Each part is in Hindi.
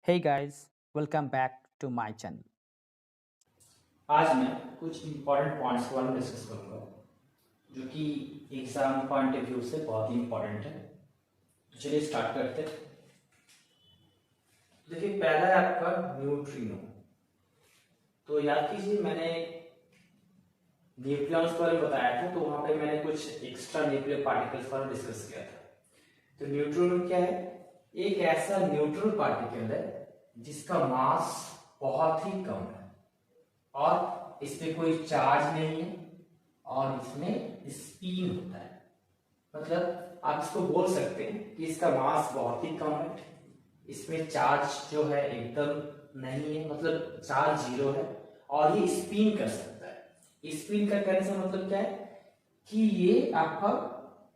Hey guys, welcome back to my channel. आज मैं कुछ इम्पोर्टेंट पॉइंट्स के बारे में डिस्कस करूंगा जो कि एग्जाम पॉइंट ऑफ व्यू से बहुत ही इम्पोर्टेंट है। तो चलिए स्टार्ट करते हैं। देखिए, पहला है आपका न्यूट्रिनो। तो याद कीजिए, मैंने न्यूक्लियॉन्स के बारे में बताया था, तो वहां पे मैंने कुछ एक्स्ट्रा न्यूक्लियर पार्टिकल्स पर डिस्कस किया था। तो न्यूट्रिनो क्या है? एक ऐसा न्यूट्रल पार्टिकल है जिसका मास बहुत ही कम है और इसमें कोई चार्ज नहीं है और इसमें स्पिन होता है। मतलब आप इसको बोल सकते हैं कि इसका मास बहुत ही कम है, इसमें चार्ज जो है एकदम नहीं है, मतलब चार्ज जीरो है और ये स्पिन कर सकता है। स्पिन का करने से मतलब क्या है कि ये आपका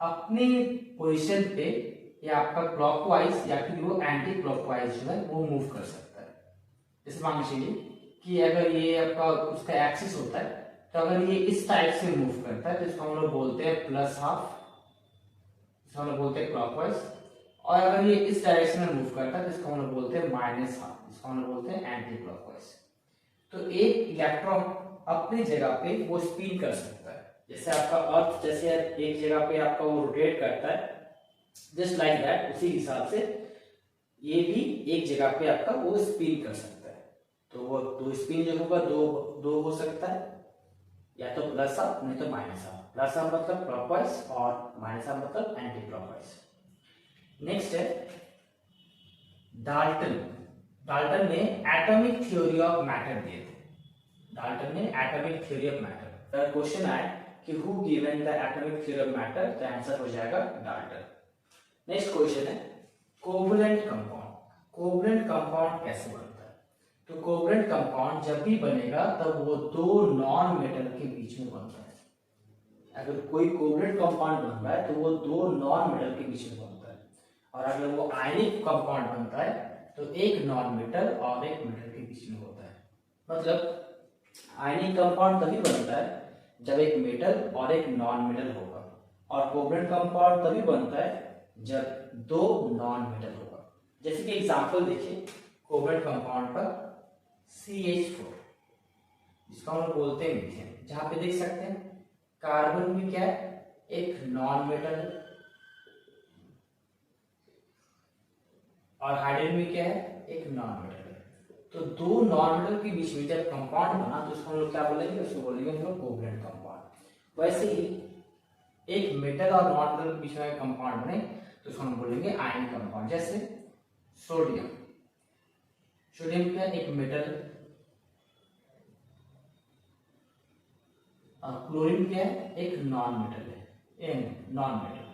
अपने पोजीशन पे या आपका क्लॉकवाइज या फिर वो एंटी क्लॉकवाइज जो है वो मूव कर सकता है। जैसे मान लीजिए कि अगर ये आपका उसका एक्सिस होता है, तो अगर ये इस टाइप से मूव करता है तो इसको हम लोग बोलते हैं प्लस हाफ, इसको हम लोग बोलते हैं क्लॉकवाइज। और अगर ये इस डायरेक्शन में मूव करता है तो इसको हम लोग बोलते हैं माइनस हाफ, इसको हम लोग बोलते हैं एंटी क्लॉकवाइज। तो एक इलेक्ट्रॉन अपनी जगह पे वो स्पिन कर सकता है, जैसे आपका अर्थ जैसे एक जगह पे आपका वो रोटेट करता है, जस्ट लाइक दैट, उसी हिसाब से ये भी एक जगह पे आपका वो स्पिन कर सकता है। तो वो दो स्पिन जो होगा दो दो हो सकता है, या तो प्लस हाफ नहीं तो माइनस हाफ। प्लस हाफ मतलब क्लॉकवाइज और माइनस हाफ मतलब एंटी क्लॉकवाइज। नेक्स्ट है डाल्टन। डाल्टन ने एटॉमिक थ्योरी ऑफ मैटर दिए थे। डाल्टन ने एटॉमिक थ्योरी ऑफ मैटर। अगर क्वेश्चन आए कि who given the atomic theory of matter, तो आंसर हो जाएगा डाल्टन। नेक्स्ट क्वेश्चन है कोवलेंट कंपाउंड। कोवलेंट कंपाउंड कैसे बनता है? तो कोवलेंट कंपाउंड जब भी बनेगा तब वो दो नॉन मेटल के बीच में बनता है। अगर कोई कोवलेंट कंपाउंड बन रहा है तो वो दो नॉन मेटल के बीच में बनता है, और अगर वो आयनिक कंपाउंड बनता है तो एक नॉन मेटल और एक मेटल के बीच में होता है। मतलब आयनिक कंपाउंड तभी बनता है जब एक मेटल और एक नॉन मेटल होगा, और कोवलेंट कंपाउंड तभी बनता है जब दो नॉन मेटल होगा। जैसे कि एग्जांपल देखिए कोवलेंट कंपाउंड का CH4, जिसको हम लोग बोलते हैं मीथेन। जहां पे देख सकते हैं कार्बन में क्या है, एक नॉन मेटल है, और हाइड्रोजन में क्या है, एक नॉन मेटल है। तो दो नॉन मेटल के बीच में जब कंपाउंड बना तो उसको हम लोग क्या बोलेंगे, उसको बोलेंगे हम लोग कोवलेंट कंपाउंड। वैसे ही एक मेटल और नॉन मेटल के बीच में कंपाउंड बने तो उसको हम बोलेंगे आयनिक कंपाउंड। जैसे सोडियम, सोडियम क्या एक मेटल, और क्लोरीन क्या है, एक नॉन मेटल है, नॉन मेटल।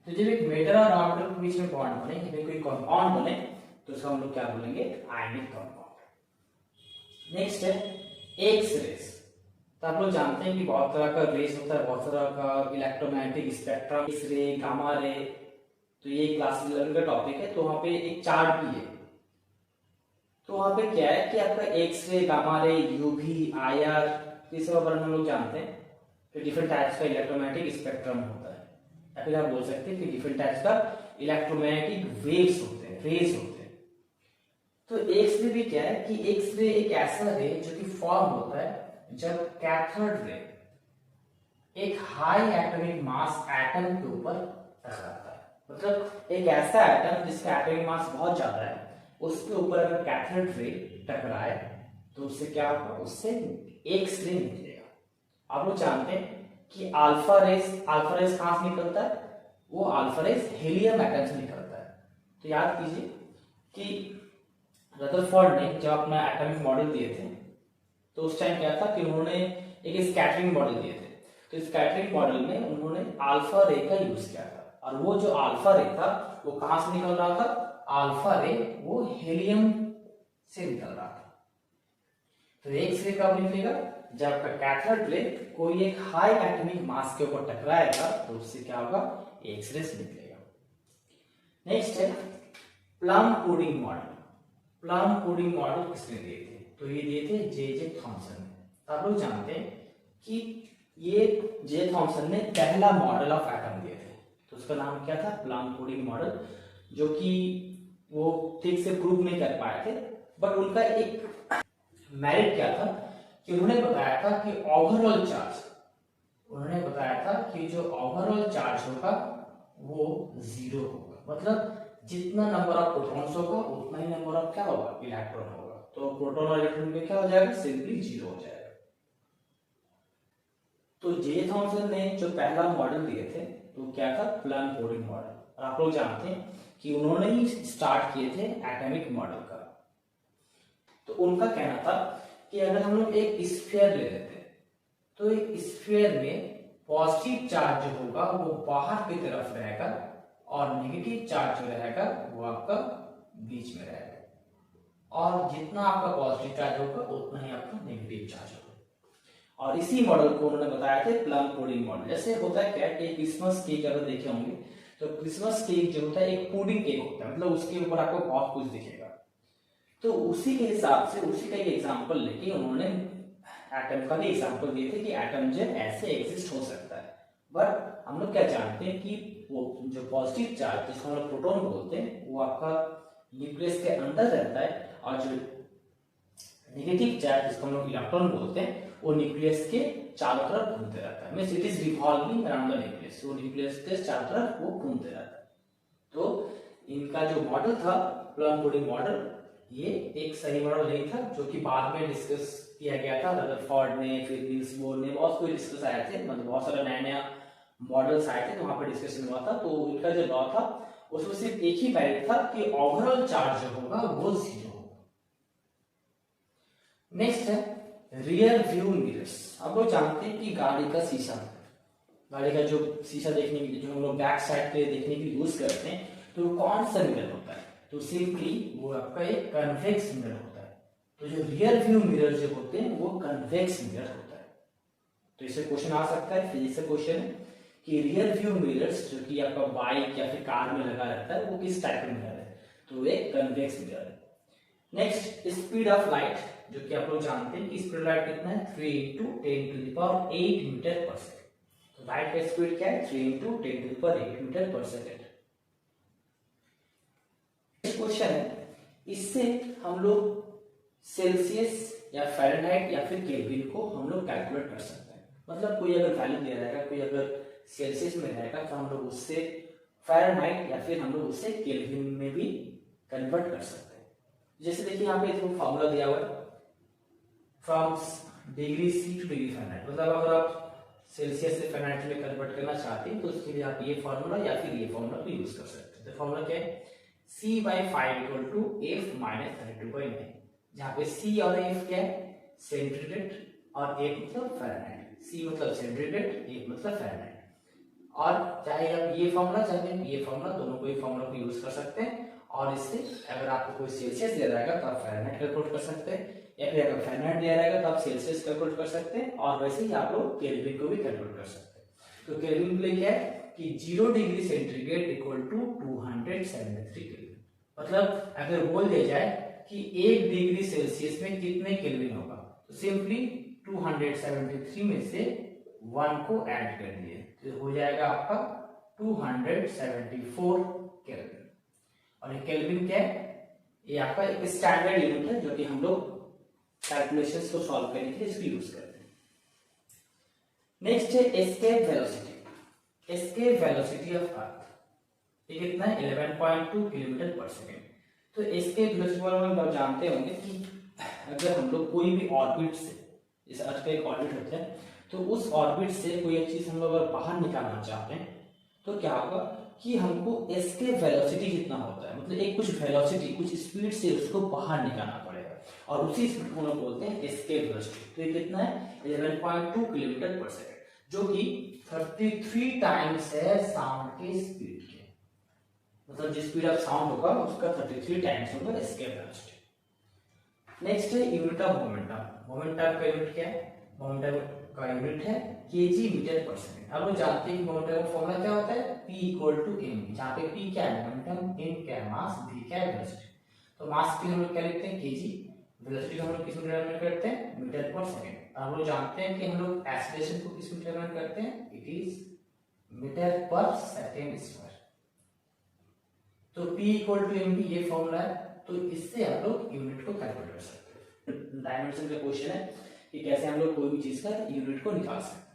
तो जब एक मेटल और नॉन मेटल के बीच में बॉन्ड बने, या कोई कंपाउंड बने, तो उसको हम लोग क्या बोलेंगे, आयनिक कंपाउंड। नेक्स्ट है एक्स रेस। तो आप लोग जानते हैं कि बहुत तरह का रेस होता है, बहुत तरह का electromagnetic spectrum, X ray, gamma ray. तो ये क्लास 11 का टॉपिक है, तो वहां पे एक चार्ट भी है। तो वहां पे क्या है कि आपका X ray, gamma ray, UV, IR, इस सब बारे में हम लोग जानते हैं कि डिफरेंट टाइप्स का इलेक्ट्रोमैग्नेटिक स्पेक्ट्रम होता है, या फिर आप बोल सकते हैं कि डिफरेंट टाइप्स का इलेक्ट्रोमैग्नेटिक वेव्स होते हैं, रेज होते हैं। तो एक्स रे भी क्या है कि एक्स रे एक ऐसा रे जो कि फॉर्म होता है जब कैथोड रे एक हाई एटॉमिक मास एटम के ऊपर टकराता है। मतलब एक ऐसा एटम जिसका एटॉमिक मास बहुत ज्यादा है, उसके ऊपर अगर कैथोड रे टकराए तो उससे क्या होगा, उससे एक्स रे निकलेगा। आप लोग जानते हैं कि अल्फा रेस कहां से निकलता है? वो अल्फा रेस हीलियम एटम से निकलता है। तो याद कीजिए कि रदरफोर्ड ने जब अपना एटॉमिक मॉडल दिए थे तो उस टाइम क्या था कि उन्होंने एक स्कैटरिंग मॉडल दिए थे। तो स्कैटरिंग मॉडल में उन्होंने अल्फा रे का यूज किया था, और वो जो अल्फा रे था वो कहां से निकल रहा था? अल्फा रे वो हीलियम से निकल रहा था। तो एक्स रे कब निकलेगा? जब आपका कैथोड रे कोई एक हाई एटॉमिक मास के ऊपर टकराएगा तो उससे क्या होगा, एक्स रे निकलेगा। नेक्स्ट है plum pudding model. Plum pudding model किसने दिए थे? तो ये दिए थे जे थॉमसन ने। आप लोग जानते हैं कि ये जे थॉमसन ने पहला मॉडल ऑफ एटम दिए थे, तो उसका नाम क्या था? प्लम पुडिंग मॉडल, जो कि वो ठीक से प्रूव नहीं कर पाए थे, बट उनका एक मेरिट क्या था कि उन्होंने बताया था कि ओवरऑल चार्ज, उन्होंने बताया था कि जो ओवरऑल चार्ज होगा वो 0 होगा, मतलब जितना नंबर ऑफ प्रोटॉन्स होगा उतना ही नंबर ऑफ क्या होगा, इलेक्ट्रॉन होगा। तो प्रोटॉन और इलेक्ट्रॉन में क्या हो जाएगा, सिंपली 0 हो जाएगा। तो जे थॉमसन ने जो पहला मॉडल दिए थे तो क्या था, प्लान कोडिंग मॉडल। और आप लोग जानते हैं कि उन्होंने ही स्टार्ट किए थे एटॉमिक मॉडल का। तो उनका कहना था कि अगर हम लोग एक स्फीयर ले लेते हैं तो एक स्फीयर में पॉजिटिव चार्ज जो होगा वो बाहर की तरफ रहेगा और नेगेटिव चार्ज जो रहेगा वो आपका बीच में रहेगा, और जितना आपका पॉजिटिव चार्ज होगा उतना ही आपका नेगेटिव चार्ज होगा। और इसी मॉडल को उन्होंने बताया थे प्लम पुडिंग मॉडल। जैसे होता है क्या कि क्रिसमस केक अगर देखे होंगे तो क्रिसमस केक जो होता है एक पुडिंग केक होता है, मतलब उसके ऊपर आपको बहुत कुछ दिखेगा। तो उसी के हिसाब से उसी का एक एग्जांपल लेके उन्होंने एटम का भी एग्जांपल दिए थे कि एटम जो ऐसे एग्जिस्ट हो सकता है। बट हम लोग क्या जानते हैं कि वो जो पॉजिटिव चार्ज जिसको हम लोग प्रोटॉन बोलते हैं वो आपका न्यूक्लियस के अंदर रहता है, और जो नेगेटिव चार्ज जिसको हम लोग इलेक्ट्रॉन बोलते हैं वो न्यूक्लियस के चारों तरफ घूमते रहता है, means it is revolving around the nucleus, वो न्यूक्लियस के चारों तरफ वो घूमते रहता है। तो इनका जो मॉडल था प्लम पुडिंग मॉडल, ये एक सही मॉडल नहीं था, जो कि बाद में डिस्कस किया गया था रदरफोर्ड ने, फिर निल्स बोर ने, बहुत कोई डिस्कस आए थे, मतलब बहुत सारा नया नया मॉडल्स आए थे, तो वहां पर डिस्कशन हुआ था। तो इनका जो लॉ था उसमें सिर्फ एक ही वैल्यू था कि ओवरऑल चार्ज जो होगा वो 0 होगा। नेक्स्ट है रियर व्यू मिरर्स। आप लोग जानते हैं कि गाड़ी का शीशा, गाड़ी का जो शीशा देखने के लिए जो हम लोग बैक साइड पे देखने के लिए यूज करते हैं, तो कौन सा मिरर होता है, तो सिंपली वो आपका एक कन्वेक्स मिरर होता है। तो जो रियर व्यू मिरर जो होते हैं वो कन्वेक्स मिरर होता है। तो इससे क्वेश्चन आ सकता है, फिजिक्स से क्वेश्चन है कि रियर व्यू मिरर्स जो कि आपका बाइक या फिर कार में लगा रहता है वो किस टाइप का मिरर है, तो एक कन्वेक्स मिरर है। नेक्स्ट स्पीड ऑफ लाइट, जो कि आप लोग जानते हैं कि स्पीड लाइट कितना है, 3 × 10⁸ मीटर पर सेकेंड। तो लाइट का स्पीड क्या है, 3 × 10⁸ मीटर पर सेकेंड। क्वेश्चन है, इससे हम लोग सेल्सियस या फ़ारेनहाइट या फिर केल्विन को हम लोग कैलकुलेट कर सकते हैं। मतलब कोई अगर वैल्यू दे रहेगा, कोई अगर सेल्सियस में रहेगा तो हम लोग उससे फ़ारेनहाइट या फिर हम लोग उससे केल्विन में भी कन्वर्ट कर सकते हैं। जैसे देखिए यहाँ पे एक फॉर्मूला दिया हुआ है, from degree C to degree Fahrenheit, मतलब अगर आप सेल्सियस से फ़ारेनहाइट में कन्वर्ट करना चाहते हैं तो उसके लिए आप ये फॉर्मूला या फिर ये फॉर्मूला को यूज कर सकते हैं। तो फॉर्मूला क्या है, C/5 = F - 32/9, जहाँ पे C और F क्या है, सेंटीग्रेड और F मतलब फ़ारेनहाइट। C मतलब सेंटीग्रेड, F मतलब फ़ारेनहाइट। और चाहे आप ये फॉर्मूला चाहे ये फॉर्मूला, दोनों को ही फॉर्मूला को यूज कर सकते हैं। और इससे अगर आपको कोई सेल्सियस दे रहेगा तो आप फ़ारेनहाइट कैलकुलेट कर सकते हैं, या फिर अगर फ़ारेनहाइट दिया रहेगा तो आप सेल्सियस कैलकुलेट कर सकते हैं, और वैसे ही आप लोग केल्विन को भी कैलकुलेट कर सकते हैं। तो केल्विन के लिए क्या है कि 0 डिग्री सेंटीग्रेड = 273 केल्विन। मतलब अगर बोल दिया जाए कि 1 डिग्री सेल्सियस में कितने केल्विन होगा, तो सिंपली 273 में से 1 को ऐड कर दिए तो हो जाएगा आपका 274 केल्विन। और ये केल्विन क्या है, ये आपका एक स्टैंडर्ड यूनिट है जो कि हम लोग कैलकुलेशंस को सॉल्व करने के लिए इसको यूज करते हैं। नेक्स्ट है escape velocity. Escape velocity of earth ये कितना है, 11.2 किलोमीटर पर सेकेंड। तो एस्केप वेलोसिटी हम लोग जानते होंगे कि अगर हम लोग कोई भी ऑर्बिट से, इस अर्थ का एक ऑर्बिट होता है, तो उस ऑर्बिट से कोई एक चीज हम लोग अगर बाहर निकालना चाहते हैं तो क्या होगा कि हमको एस्केप वेलोसिटी जितना होता है, मतलब एक कुछ वेलोसिटी कुछ स्पीड से उसको बाहर निकालना पड़ेगा, और उसी स्पीड को हम लोग बोलते हैं एस्केप वेलोसिटी। तो ये कितना है, 11.2 किलोमीटर पर सेकेंड, जो कि 33 टाइम्स है साउंड के स्पीड के, मतलब जिस स्पीड ऑफ साउंड होगा उसका 33 टाइम्स होगा एस्केप वेलोसिटी। नेक्स्ट है यूनिट ऑफ मोमेंटम। मोमेंटम का यूनिट क्या है, मोमेंटम का यूनिट है केजी मीटर पर सेकंड। अब लोग जानते हैं कि मोमेंटम का फॉर्मूला क्या होता है, P = m, जहां पे P क्या है मोमेंटम, m क्या है मास, v क्या है वेलोसिटी। तो मास के लिए हम लोग क्या लिखते हैं केजी, वेलोसिटी हम लोग किस में डिनोमिनेट करते हैं, मीटर पर सेकंड। हम लोग जानते हैं कि हम लोग एक्सीलरेशन को किस में डिनोमिनेट करते हैं, इट इज मीटर पर सेकंड स्क्वायर। तो P इक्वल टू एम ये फॉर्मूला है, तो इससे हम लोग यूनिट को कैलकुलेट कर सकते हैं। डायमेंशन का क्वेश्चन है कि कैसे हम लोग कोई भी चीज का यूनिट को निकाल सकते हैं।